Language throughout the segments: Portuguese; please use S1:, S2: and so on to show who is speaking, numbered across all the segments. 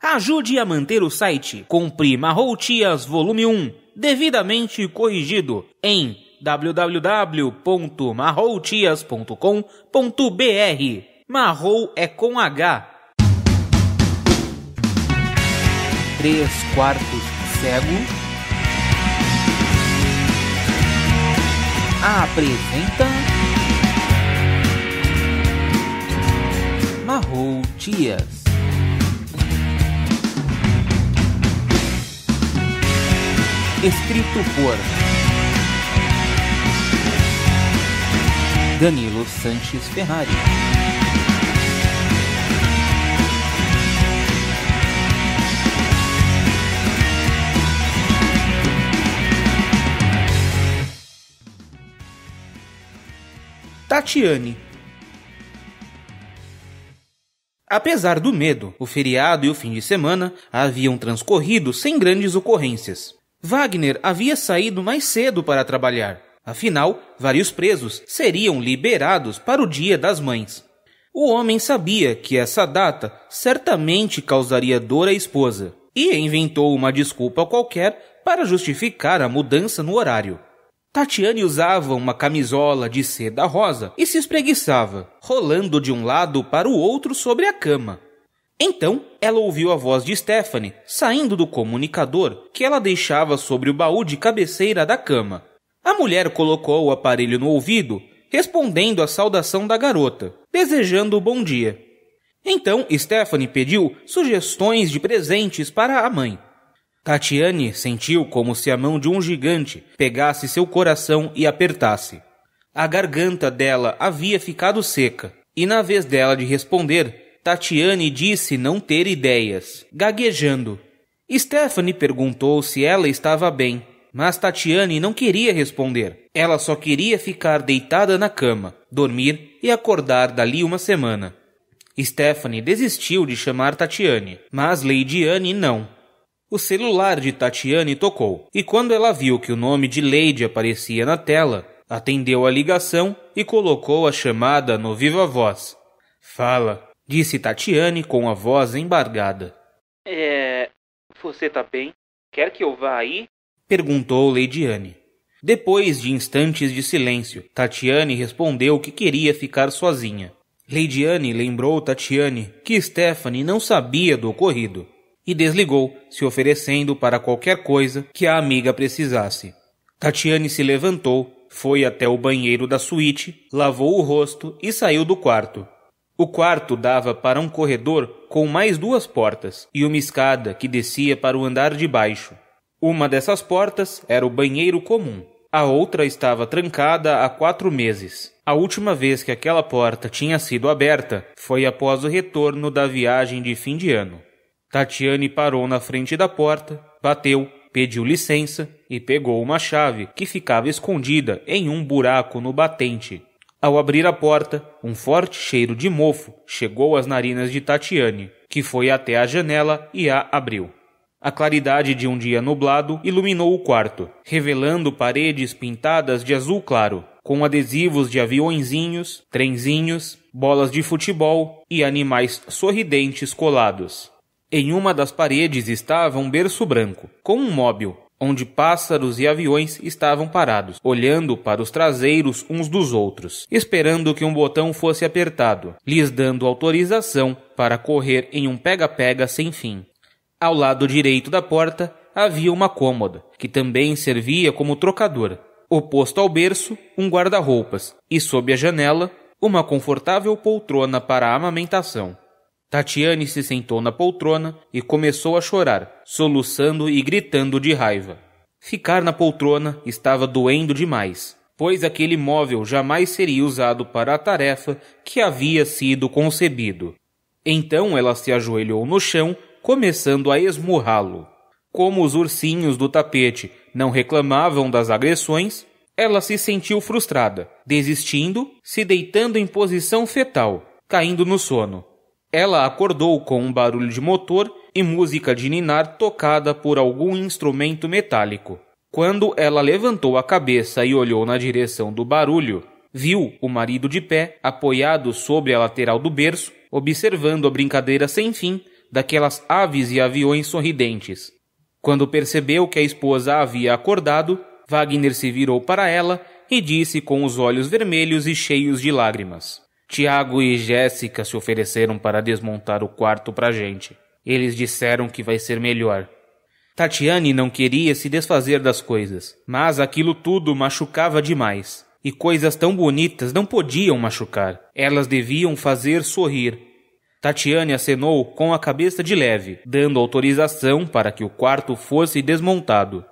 S1: Ajude a manter o site. Compre Marrou Tias Volume 1, devidamente corrigido, em www.marroutias.com.br. Marrou é com H. 3/4 cego apresenta Marrou Tias. Escrito por Danilo Sanches Ferrari. Tatiane. Apesar do medo, o feriado e o fim de semana haviam transcorrido sem grandes ocorrências. Wagner havia saído mais cedo para trabalhar. Afinal, vários presos seriam liberados para o Dia das Mães. O homem sabia que essa data certamente causaria dor à esposa e inventou uma desculpa qualquer para justificar a mudança no horário. Tatiane usava uma camisola de seda rosa e se espreguiçava, rolando de um lado para o outro sobre a cama. Então, ela ouviu a voz de Stephanie saindo do comunicador que ela deixava sobre o baú de cabeceira da cama. A mulher colocou o aparelho no ouvido, respondendo à saudação da garota, desejando bom dia. Então, Stephanie pediu sugestões de presentes para a mãe. Tatiane sentiu como se a mão de um gigante pegasse seu coração e apertasse. A garganta dela havia ficado seca, e na vez dela de responder, Tatiane disse não ter ideias, gaguejando. Stephanie perguntou se ela estava bem, mas Tatiane não queria responder. Ela só queria ficar deitada na cama, dormir e acordar dali uma semana. Stephanie desistiu de chamar Tatiane, mas Lady Anne não. O celular de Tatiane tocou, e quando ela viu que o nome de Lady aparecia na tela, atendeu a ligação e colocou a chamada no viva voz. Fala, disse Tatiane com a voz embargada. Você tá bem? Quer que eu vá aí? Perguntou Lady Anne. Depois de instantes de silêncio, Tatiane respondeu que queria ficar sozinha. Lady Anne lembrou Tatiane que Stephanie não sabia do ocorrido e desligou, se oferecendo para qualquer coisa que a amiga precisasse. Tatiane se levantou, foi até o banheiro da suíte, lavou o rosto e saiu do quarto. O quarto dava para um corredor com mais 2 portas e uma escada que descia para o andar de baixo. Uma dessas portas era o banheiro comum. A outra estava trancada há 4 meses. A última vez que aquela porta tinha sido aberta foi após o retorno da viagem de fim de ano. Tatiane parou na frente da porta, bateu, pediu licença e pegou uma chave que ficava escondida em um buraco no batente. Ao abrir a porta, um forte cheiro de mofo chegou às narinas de Tatiane, que foi até a janela e a abriu. A claridade de um dia nublado iluminou o quarto, revelando paredes pintadas de azul claro, com adesivos de aviõezinhos, trenzinhos, bolas de futebol e animais sorridentes colados. Em uma das paredes estava um berço branco, com um móvel, onde pássaros e aviões estavam parados, olhando para os traseiros uns dos outros, esperando que um botão fosse apertado, lhes dando autorização para correr em um pega-pega sem fim. Ao lado direito da porta havia uma cômoda, que também servia como trocador. Oposto ao berço, um guarda-roupas, e sob a janela, uma confortável poltrona para a amamentação. Tatiane se sentou na poltrona e começou a chorar, soluçando e gritando de raiva. Ficar na poltrona estava doendo demais, pois aquele móvel jamais seria usado para a tarefa que havia sido concebido. Então ela se ajoelhou no chão, começando a esmurrá-lo. Como os ursinhos do tapete não reclamavam das agressões, ela se sentiu frustrada, desistindo, se deitando em posição fetal, caindo no sono. Ela acordou com um barulho de motor e música de ninar tocada por algum instrumento metálico. Quando ela levantou a cabeça e olhou na direção do barulho, viu o marido de pé, apoiado sobre a lateral do berço, observando a brincadeira sem fim daquelas aves e aviões sorridentes. Quando percebeu que a esposa havia acordado, Wagner se virou para ela e disse com os olhos vermelhos e cheios de lágrimas: Tiago e Jéssica se ofereceram para desmontar o quarto pra gente. Eles disseram que vai ser melhor. Tatiane não queria se desfazer das coisas, mas aquilo tudo machucava demais. E coisas tão bonitas não podiam machucar. Elas deviam fazer sorrir. Tatiane acenou com a cabeça de leve, dando autorização para que o quarto fosse desmontado.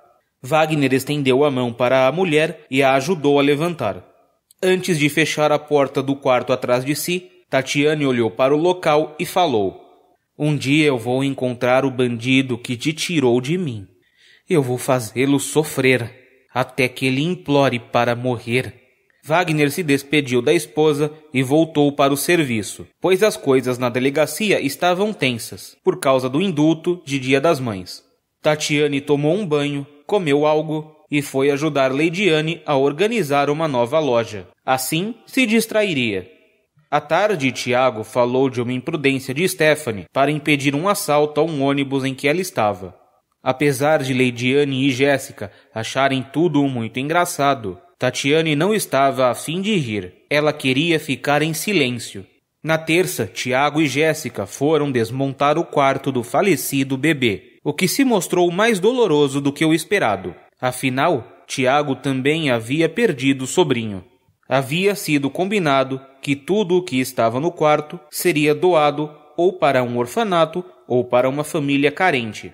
S1: Wagner estendeu a mão para a mulher e a ajudou a levantar. Antes de fechar a porta do quarto atrás de si, Tatiane olhou para o local e falou: Um dia eu vou encontrar o bandido que te tirou de mim. Eu vou fazê-lo sofrer, até que ele implore para morrer. Wagner se despediu da esposa e voltou para o serviço, pois as coisas na delegacia estavam tensas, por causa do indulto de Dia das Mães. Tatiane tomou um banho, comeu algo e foi ajudar Leidiane a organizar uma nova loja. Assim, se distrairia. À tarde, Tiago falou de uma imprudência de Stephanie para impedir um assalto a um ônibus em que ela estava. Apesar de Leidiane e Jéssica acharem tudo muito engraçado, Tatiane não estava a fim de rir. Ela queria ficar em silêncio. Na terça, Tiago e Jéssica foram desmontar o quarto do falecido bebê, o que se mostrou mais doloroso do que o esperado. Afinal, Tiago também havia perdido o sobrinho. Havia sido combinado que tudo o que estava no quarto seria doado ou para um orfanato ou para uma família carente.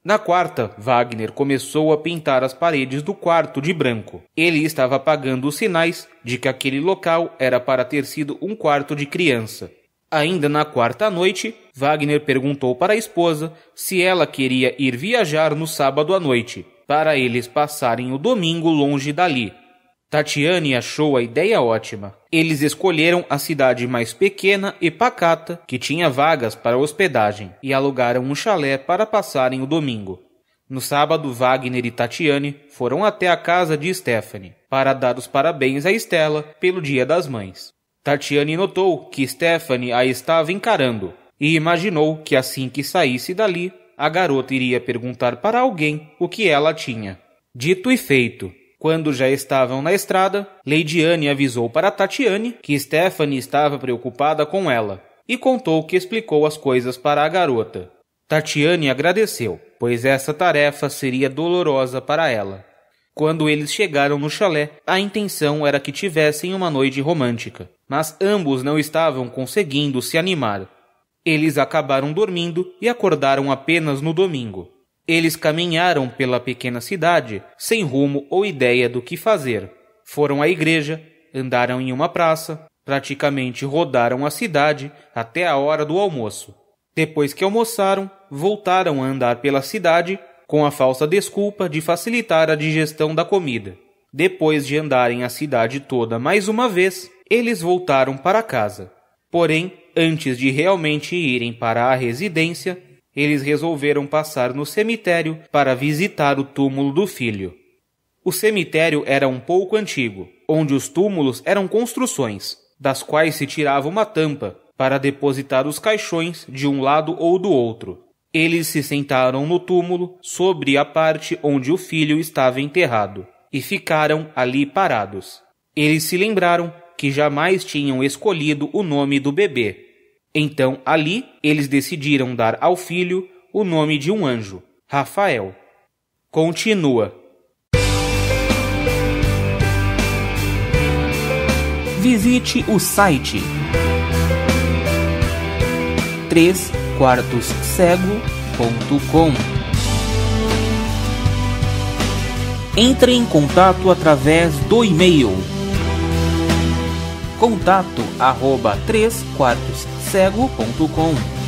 S1: Na quarta, Wagner começou a pintar as paredes do quarto de branco. Ele estava apagando os sinais de que aquele local era para ter sido um quarto de criança. Ainda na quarta noite, Wagner perguntou para a esposa se ela queria ir viajar no sábado à noite, para eles passarem o domingo longe dali. Tatiane achou a ideia ótima. Eles escolheram a cidade mais pequena e pacata, que tinha vagas para hospedagem, e alugaram um chalé para passarem o domingo. No sábado, Wagner e Tatiane foram até a casa de Stephanie, para dar os parabéns a Stella pelo Dia das Mães. Tatiane notou que Stephanie a estava encarando, e imaginou que assim que saísse dali, a garota iria perguntar para alguém o que ela tinha. Dito e feito. Quando já estavam na estrada, Leidiane avisou para Tatiane que Stephanie estava preocupada com ela e contou que explicou as coisas para a garota. Tatiane agradeceu, pois essa tarefa seria dolorosa para ela. Quando eles chegaram no chalé, a intenção era que tivessem uma noite romântica, mas ambos não estavam conseguindo se animar. Eles acabaram dormindo e acordaram apenas no domingo. Eles caminharam pela pequena cidade, sem rumo ou ideia do que fazer. Foram à igreja, andaram em uma praça, praticamente rodaram a cidade até a hora do almoço. Depois que almoçaram, voltaram a andar pela cidade, com a falsa desculpa de facilitar a digestão da comida. Depois de andarem a cidade toda mais uma vez, eles voltaram para casa. Porém, antes de realmente irem para a residência, eles resolveram passar no cemitério para visitar o túmulo do filho. O cemitério era um pouco antigo, onde os túmulos eram construções, das quais se tirava uma tampa para depositar os caixões de um lado ou do outro. Eles se sentaram no túmulo sobre a parte onde o filho estava enterrado e ficaram ali parados. Eles se lembraram que jamais tinham escolhido o nome do bebê. Então, ali, eles decidiram dar ao filho o nome de um anjo, Rafael. Continua. Visite o site 3quartoscego.com. Entre em contato através do e-mail contato@3quartoscego.com.